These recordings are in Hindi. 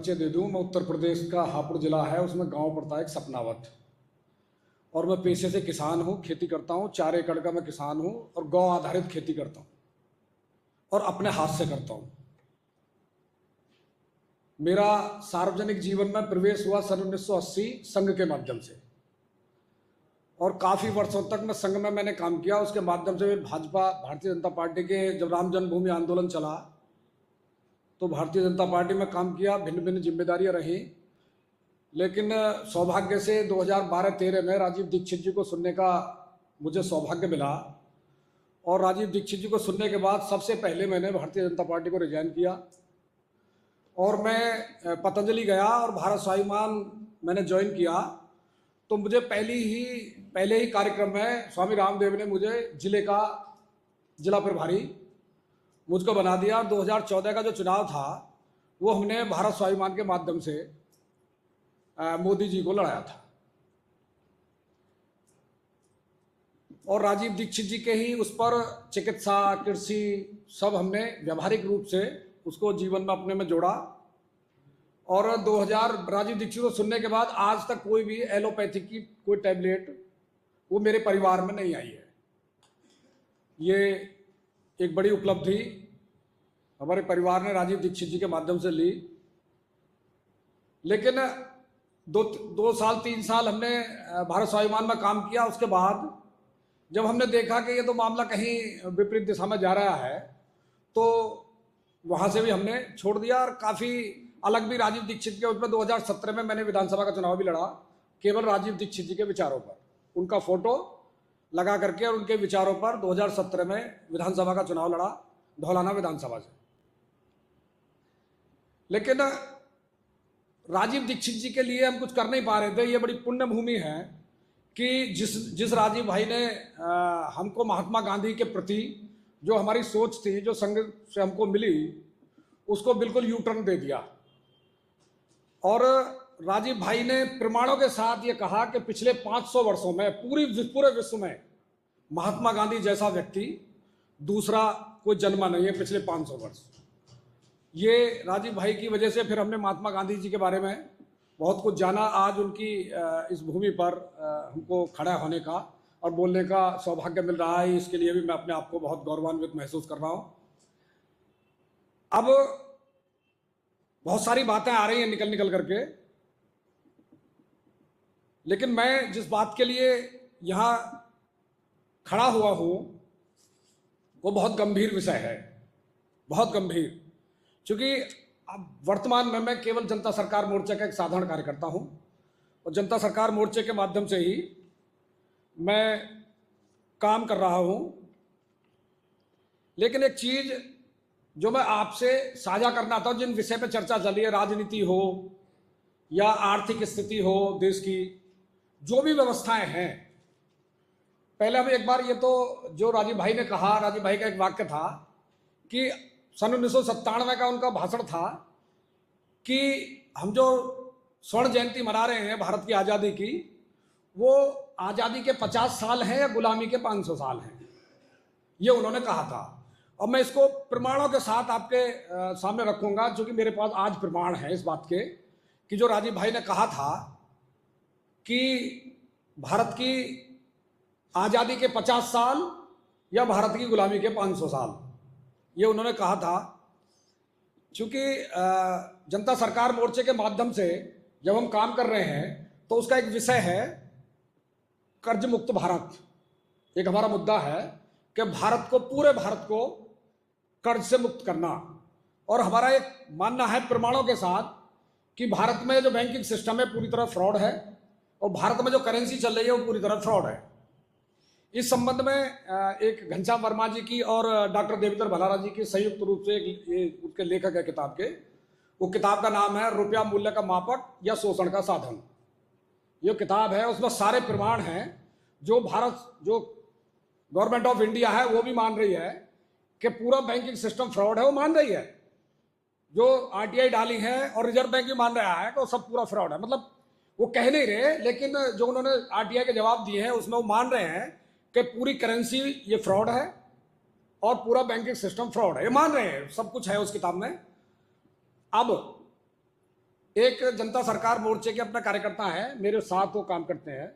परिचय दे दूं, मैं उत्तर प्रदेश का हापुड़ जिला है, उसमें गांव पड़ता है एक सपनावत। और मैं पेशे से किसान हूं, खेती करता हूं। 4 एकड़ का मैं किसान हूं और गौ आधारित खेती करता हूं और अपने हाथ से करता हूं। मेरा सार्वजनिक जीवन में प्रवेश हुआ सन 1980 संघ के माध्यम से, और काफ़ी वर्षों तक मैं संघ में मैंने काम किया। उसके माध्यम से भाजपा भारतीय जनता पार्टी के जब राम जन्मभूमि आंदोलन चला तो भारतीय जनता पार्टी में काम किया, भिन्न भिन्न जिम्मेदारियां रही। लेकिन सौभाग्य से 2012-13 में राजीव दीक्षित जी को सुनने का मुझे सौभाग्य मिला, और राजीव दीक्षित जी को सुनने के बाद सबसे पहले मैंने भारतीय जनता पार्टी को रिजाइन किया और मैं पतंजलि गया और भारत स्वाभिमान मैंने ज्वाइन किया। तो मुझे पहले ही कार्यक्रम में स्वामी रामदेव ने मुझे जिला प्रभारी मुझको बना दिया। 2014 का जो चुनाव था वो हमने भारत स्वाभिमान के माध्यम से मोदी जी को लड़ाया था, और राजीव दीक्षित जी के ही उस पर चिकित्सा, कृषि सब हमने व्यावहारिक रूप से उसको जीवन में अपने में जोड़ा। और 2000 राजीव दीक्षित को सुनने के बाद आज तक कोई भी एलोपैथी की कोई टैबलेट वो मेरे परिवार में नहीं आई है। ये एक बड़ी उपलब्धि हमारे परिवार ने राजीव दीक्षित जी के माध्यम से ली। लेकिन 2 साल 3 साल हमने भारत स्वाभिमान में काम किया। उसके बाद जब हमने देखा कि ये तो मामला कहीं विपरीत दिशा में जा रहा है, तो वहाँ से भी हमने छोड़ दिया और काफ़ी अलग भी राजीव दीक्षित के उसमें 2017 में मैंने विधानसभा का चुनाव भी लड़ा, केवल राजीव दीक्षित जी के विचारों पर, उनका फोटो लगा करके और उनके विचारों पर 2017 में विधानसभा का चुनाव लड़ा, धौलाना विधानसभा से। लेकिन राजीव दीक्षित जी के लिए हम कुछ कर नहीं पा रहे थे। ये बड़ी पुण्य भूमि है कि जिस राजीव भाई ने हमको महात्मा गांधी के प्रति जो हमारी सोच थी, जो संघ से हमको मिली, उसको बिल्कुल यू टर्न दे दिया। और राजीव भाई ने प्रमाणों के साथ ये कहा कि पिछले 500 वर्षों में पूरे विश्व में महात्मा गांधी जैसा व्यक्ति दूसरा कोई जन्मा नहीं है पिछले 500 वर्ष। ये राजीव भाई की वजह से फिर हमने महात्मा गांधी जी के बारे में बहुत कुछ जाना। आज उनकी इस भूमि पर हमको खड़ा होने का और बोलने का सौभाग्य मिल रहा है। इसके लिए भी मैं अपने आप को बहुत गौरवान्वित महसूस कर रहा हूँ। अब बहुत सारी बातें आ रही हैं निकल करके, लेकिन मैं जिस बात के लिए यहाँ खड़ा हुआ हूँ वो बहुत गंभीर विषय है, बहुत गंभीर। क्योंकि अब वर्तमान में मैं केवल जनता सरकार मोर्चे का एक साधारण कार्यकर्ता हूँ, और जनता सरकार मोर्चे के माध्यम से ही मैं काम कर रहा हूँ। लेकिन एक चीज़ जो मैं आपसे साझा करना था, जिन विषय पे चर्चा चली है, राजनीति हो या आर्थिक स्थिति हो देश की, जो भी व्यवस्थाएं हैं, पहले हम एक बार ये तो जो राजीव भाई ने कहा, राजीव भाई का एक वाक्य था कि सन 1997 का उनका भाषण था कि हम जो स्वर्ण जयंती मना रहे हैं भारत की आज़ादी की, वो आज़ादी के 50 साल हैं या गुलामी के 500 साल हैं, ये उन्होंने कहा था। और मैं इसको प्रमाणों के साथ आपके सामने रखूंगा, जो कि मेरे पास आज प्रमाण है इस बात के कि जो राजीव भाई ने कहा था कि भारत की आज़ादी के 50 साल या भारत की गुलामी के 500 साल, ये उन्होंने कहा था। क्योंकि जनता सरकार मोर्चे के माध्यम से जब हम काम कर रहे हैं तो उसका एक विषय है कर्ज मुक्त भारत। एक हमारा मुद्दा है कि भारत को, पूरे भारत को कर्ज से मुक्त करना। और हमारा एक मानना है प्रमाणों के साथ कि भारत में जो बैंकिंग सिस्टम है पूरी तरह फ्रॉड है, और भारत में जो करेंसी चल रही है वो पूरी तरह फ्रॉड है। इस संबंध में एक घनश्याम वर्मा जी की और डॉक्टर देवेंद्र भलारा जी की संयुक्त रूप से उसके लेखक है किताब के, वो किताब का नाम है रुपया मूल्य का मापक या शोषण का साधन। ये किताब है, उसमें सारे प्रमाण हैं जो गवर्नमेंट ऑफ इंडिया है वो भी मान रही है कि पूरा बैंकिंग सिस्टम फ्रॉड है, वो मान रही है। जो आरटीआई डाली है और रिजर्व बैंक भी मान रहा है कि वो सब पूरा फ्रॉड है। मतलब वो कह नहीं रहे, लेकिन जो उन्होंने आरटीआई के जवाब दिए हैं उसमें वो मान रहे हैं कि पूरी करेंसी ये फ्रॉड है और पूरा बैंकिंग सिस्टम फ्रॉड है, ये मान रहे हैं, सब कुछ है उस किताब में। अब एक जनता सरकार मोर्चे के अपने कार्यकर्ता हैं, मेरे साथ वो काम करते हैं।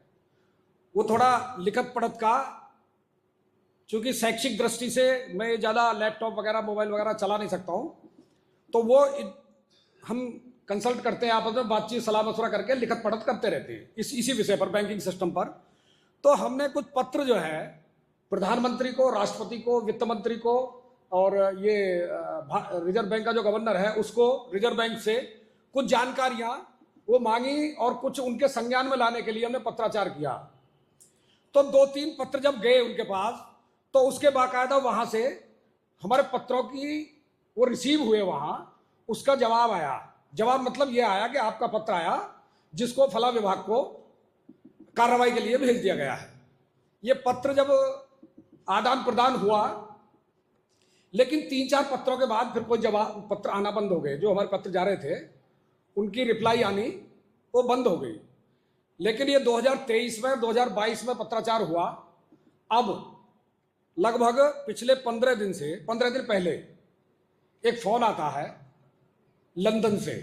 वो थोड़ा लिखत पढ़त का, चूंकि शैक्षिक दृष्टि से मैं ज़्यादा लैपटॉप वगैरह मोबाइल वगैरह चला नहीं सकता हूँ, तो वो हम कंसल्ट करते हैं, आपस में बातचीत सलाह मशवरा करके लिखत पढ़त करते रहते हैं इसी विषय पर, बैंकिंग सिस्टम पर। तो हमने कुछ पत्र जो है प्रधानमंत्री को, राष्ट्रपति को, वित्त मंत्री को, और ये रिजर्व बैंक का जो गवर्नर है उसको, रिजर्व बैंक से कुछ जानकारियां वो मांगी और कुछ उनके संज्ञान में लाने के लिए हमने पत्राचार किया। तो 2-3 पत्र जब गए उनके पास, तो उसके बाकायदा वहां से हमारे पत्रों की वो रिसीव हुए, वहां उसका जवाब आया। जवाब मतलब ये आया कि आपका पत्र आया जिसको फला विभाग को कार्रवाई के लिए भेज दिया गया है। ये पत्र जब आदान प्रदान हुआ, लेकिन 3-4 पत्रों के बाद फिर कोई जवाब पत्र आना बंद हो गए। जो हमारे पत्र जा रहे थे उनकी रिप्लाई आनी वो बंद हो गई। लेकिन ये 2023 में, 2022 में पत्राचार हुआ। अब लगभग पिछले 15 दिन से, 15 दिन पहले एक फोन आता है लंदन से।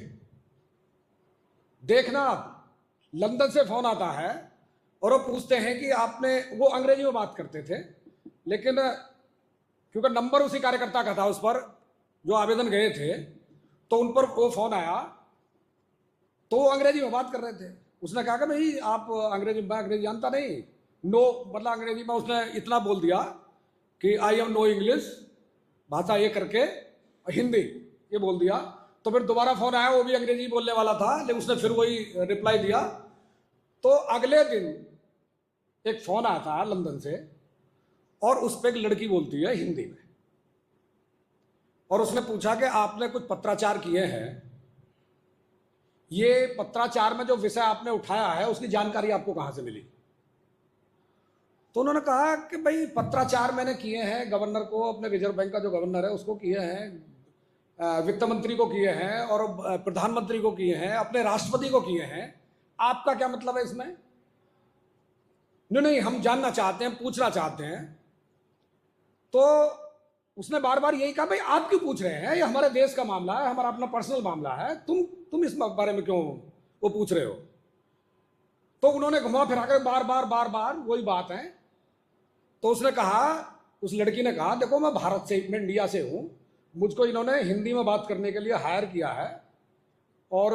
देखना आप, लंदन से फोन आता है और वो पूछते हैं कि आपने, वो अंग्रेजी में बात करते थे, लेकिन क्योंकि नंबर उसी कार्यकर्ता का था उस पर जो आवेदन गए थे, तो उन पर वो फोन आया, तो वो अंग्रेजी में बात कर रहे थे। उसने कहा कि भाई आप अंग्रेजी, मैं अंग्रेजी जानता नहीं, नो मतलब अंग्रेजी में उसने इतना बोल दिया कि आई एम नो इंग्लिश, भाषा ये करके, हिंदी ये बोल दिया। तो फिर दोबारा फोन आया, वो भी अंग्रेजी बोलने वाला था, लेकिन उसने फिर वही रिप्लाई दिया। तो अगले दिन एक फोन आता है लंदन से, और उस पर एक लड़की बोलती है हिंदी में, और उसने पूछा कि आपने कुछ पत्राचार किए हैं, ये पत्राचार में जो विषय आपने उठाया है उसकी जानकारी आपको कहां से मिली? तो उन्होंने कहा कि भाई पत्राचार मैंने किए हैं गवर्नर को, अपने रिजर्व बैंक का जो गवर्नर है उसको किए हैं, वित्त मंत्री को किए हैं, और प्रधानमंत्री को किए हैं, अपने राष्ट्रपति को किए हैं। आपका क्या मतलब है इसमें? नहीं, हम जानना चाहते हैं, पूछना चाहते हैं। तो उसने बार बार यही कहा, भाई आप क्यों पूछ रहे हैं, ये हमारे देश का मामला है, हमारा अपना पर्सनल मामला है, तुम इस बारे में क्यों वो पूछ रहे हो? तो उन्होंने घुमा फिरा कर बार बार वही बात है। तो उसने कहा, उस लड़की ने कहा, देखो मैं भारत से, मैं इंडिया से हूं, मुझको इन्होंने हिंदी में बात करने के लिए हायर किया है, और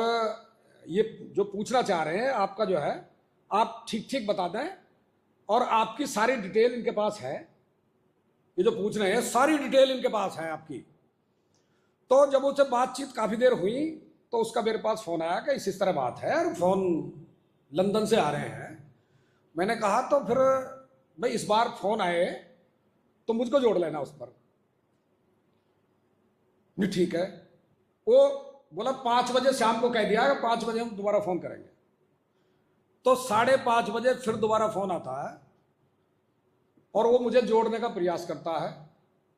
ये जो पूछना चाह रहे हैं आपका जो है, आप ठीक ठीक बता दें, और आपकी सारी डिटेल इनके पास है, ये जो पूछ रहे हैं सारी डिटेल इनके पास है आपकी। तो जब उससे बातचीत काफ़ी देर हुई, तो उसका मेरे पास फ़ोन आया कि इस तरह बात है, और फ़ोन लंदन से आ रहे हैं। मैंने कहा तो फिर भाई इस बार फ़ोन आए तो मुझको जोड़ लेना उस पर। नहीं ठीक है। वो बोला 5 बजे शाम को कह दिया, 5 बजे हम दोबारा फ़ोन करेंगे। तो 5:30 बजे फिर दोबारा फ़ोन आता है, और वो मुझे जोड़ने का प्रयास करता है,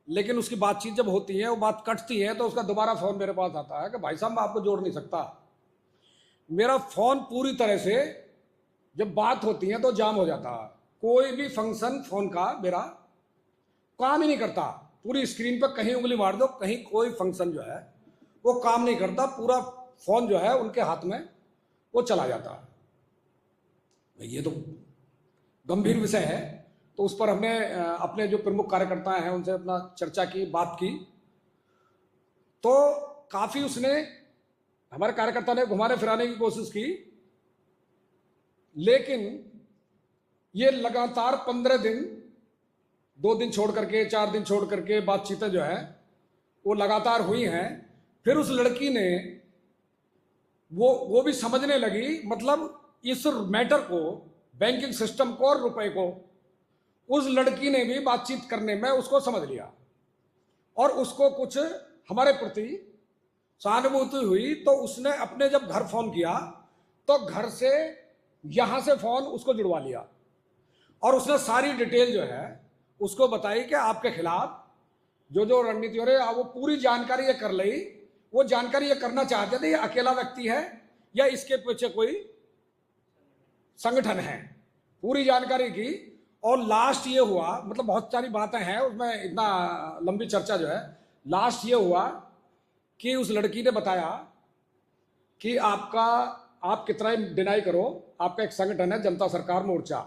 लेकिन उसकी बातचीत जब होती है, वो बात कटती है, तो उसका दोबारा फ़ोन मेरे पास आता है कि भाई साहब मैं आपको जोड़ नहीं सकता। मेरा फ़ोन पूरी तरह से, जब बात होती है तो जाम हो जाता है, कोई भी फंक्शन फ़ोन का मेरा काम ही नहीं करता। पूरी स्क्रीन पर कहीं उंगली मार दो, कहीं कोई फंक्शन जो है वो काम नहीं करता, पूरा फ़ोन जो है उनके हाथ में वो चला जाता है। ये तो गंभीर विषय है। तो उस पर हमने अपने जो प्रमुख कार्यकर्ता हैं उनसे अपना चर्चा की, बात की। तो काफ़ी उसने, हमारे कार्यकर्ता ने घुमाने फिराने की कोशिश की, लेकिन ये लगातार 15 दिन, 2 दिन छोड़ करके, 4 दिन छोड़ करके बातचीतें जो है वो लगातार हुई हैं। फिर उस लड़की ने वो भी समझने लगी, मतलब इस मैटर को, बैंकिंग सिस्टम को और रुपए को, उस लड़की ने भी बातचीत करने में उसको समझ लिया, और उसको कुछ हमारे प्रति सहानुभूति हुई। तो उसने अपने जब घर फोन किया, तो घर से, यहां से फोन उसको जुड़वा लिया, और उसने सारी डिटेल जो है उसको बताई कि आपके खिलाफ जो जो रणनीति हो रही है, वो पूरी जानकारी ये कर ली। वो जानकारी ये करना चाहते थे ये अकेला व्यक्ति है या इसके पीछे कोई संगठन है, पूरी जानकारी की। और लास्ट ये हुआ, मतलब बहुत सारी बातें हैं उसमें, इतना लंबी चर्चा जो है, लास्ट ये हुआ कि उस लड़की ने बताया कि आप कितना ही डिनाई करो, आपका एक संगठन है जनता सरकार मोर्चा,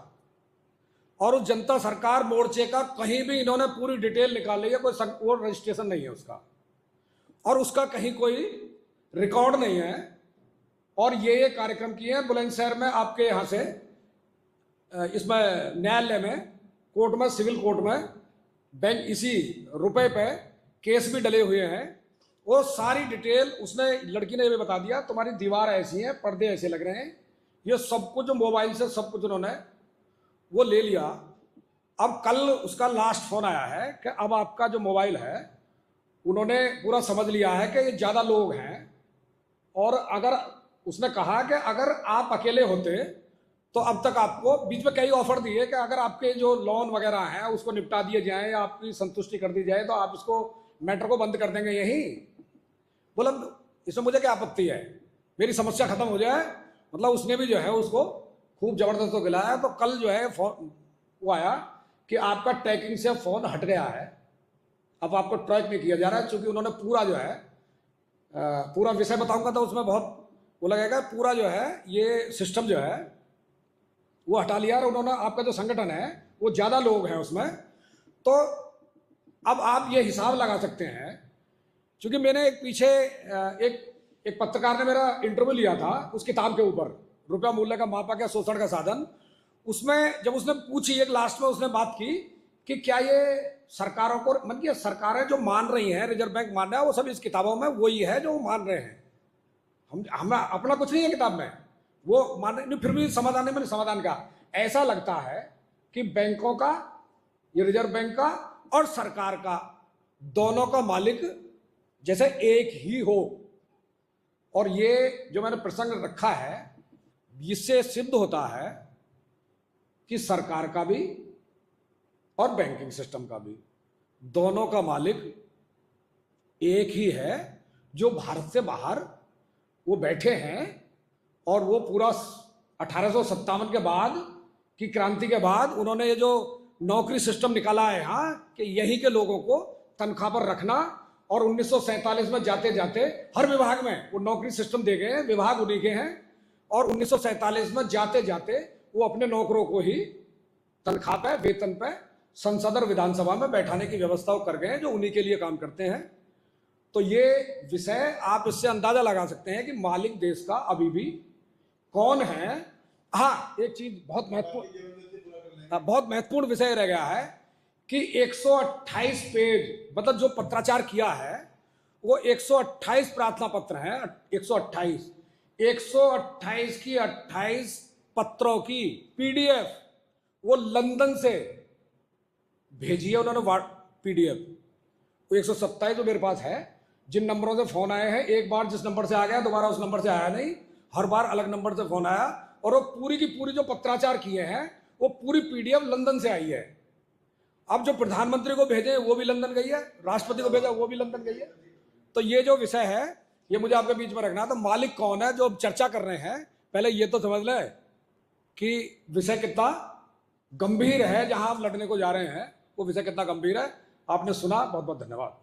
और उस जनता सरकार मोर्चे का कहीं भी इन्होंने पूरी डिटेल निकाल ली है, कोई वो रजिस्ट्रेशन नहीं है उसका, और उसका कहीं कोई रिकॉर्ड नहीं है। और ये कार्यक्रम किए हैं बुलंदशहर में, आपके यहाँ से इसमें न्यायालय में, कोर्ट में, सिविल कोर्ट में, बैंक इसी रुपए पे केस भी डले हुए हैं। वो सारी डिटेल उसने, लड़की ने ये भी बता दिया, तुम्हारी दीवार ऐसी है, पर्दे ऐसे लग रहे हैं, ये सब कुछ मोबाइल से सब कुछ उन्होंने वो ले लिया। अब कल उसका लास्ट फोन आया है कि अब आपका जो मोबाइल है उन्होंने पूरा समझ लिया है कि ये ज़्यादा लोग हैं, और अगर उसने कहा कि अगर आप अकेले होते तो अब तक आपको बीच में कई ऑफर दिए कि अगर आपके जो लोन वगैरह हैं उसको निपटा दिए जाए या आपकी संतुष्टि कर दी जाए तो आप इसको मैटर को बंद कर देंगे यहीं। बोला इसमें मुझे क्या आपत्ति है, मेरी समस्या खत्म हो जाए। मतलब उसने भी जो है उसको खूब जबरदस्त तो गिलाया। तो कल जो है फोन वो आया कि आपका ट्रैकिंग से फ़ोन हट गया है, अब आपको ट्रैक नहीं किया जा रहा है, क्योंकि उन्होंने पूरा जो है पूरा विषय बताऊंगा तो उसमें बहुत वो लगेगा। पूरा जो है ये सिस्टम जो है वो हटा लिया, और उन्होंने आपका जो संगठन है वो ज़्यादा लोग हैं उसमें। तो अब आप ये हिसाब लगा सकते हैं, क्योंकि मैंने एक पीछे एक पत्रकार ने मेरा इंटरव्यू लिया था उस किताब के ऊपर, रुपया मूल्य का मापक या शोषण का साधन। उसमें जब उसने पूछी, एक लास्ट में उसने बात की कि क्या ये सरकारों को, मतलब ये सरकारें जो मान रही हैं, रिजर्व बैंक मान रहा है, वो सब इस किताबों में वही है जो वो मान रहे हैं, हम अपना कुछ नहीं है किताब में, वो मान रहे नहीं। फिर भी समाधान का ऐसा लगता है कि बैंकों का, ये रिजर्व बैंक का और सरकार का, दोनों का मालिक जैसे एक ही हो। और ये जो मैंने प्रसंग रखा है इससे सिद्ध होता है कि सरकार का भी और बैंकिंग सिस्टम का भी, दोनों का मालिक एक ही है, जो भारत से बाहर वो बैठे हैं। और वो पूरा 1857 के बाद की क्रांति के बाद उन्होंने ये जो नौकरी सिस्टम निकाला है यहाँ, कि यहीं के लोगों को तनख्वाह पर रखना, और 1947 में जाते जाते हर विभाग में वो नौकरी सिस्टम दे गए हैं, विभाग उन्हीं के हैं। और 1947 में जाते जाते वो अपने नौकरों को ही तनख्वाह पे, वेतन पे संसद और विधानसभा में बैठाने की व्यवस्था कर गए हैं, जो उन्हीं के लिए काम करते हैं। तो ये विषय आप इससे अंदाजा लगा सकते हैं कि मालिक देश का अभी भी कौन है। हाँ, एक चीज बहुत महत्वपूर्ण विषय रह गया है कि 128 पेज, मतलब जो पत्राचार किया है वो 128 प्रार्थना पत्र हैं, 128 की 28 पत्रों की पीडीएफ वो लंदन से भेजी है उन्होंने, पीडीएफ। वो 127 जो मेरे पास है, जिन नंबरों से फोन आए हैं, एक बार जिस नंबर से आ गया दोबारा उस नंबर से आया नहीं, हर बार अलग नंबर से फोन आया। और वो पूरी की पूरी जो पत्राचार किए हैं वो पूरी पीडीएफ लंदन से आई है। अब जो प्रधानमंत्री को भेजे वो भी लंदन गई है, राष्ट्रपति को भेजा वो भी लंदन गई है। तो ये जो विषय है ये मुझे आपके बीच में रखना। तो मालिक कौन है जो चर्चा कर रहे हैं, पहले ये तो समझ ले कि विषय कितना गंभीर है, जहां आप लड़ने को जा रहे हैं वो विषय कितना गंभीर है। आपने सुना, बहुत बहुत धन्यवाद।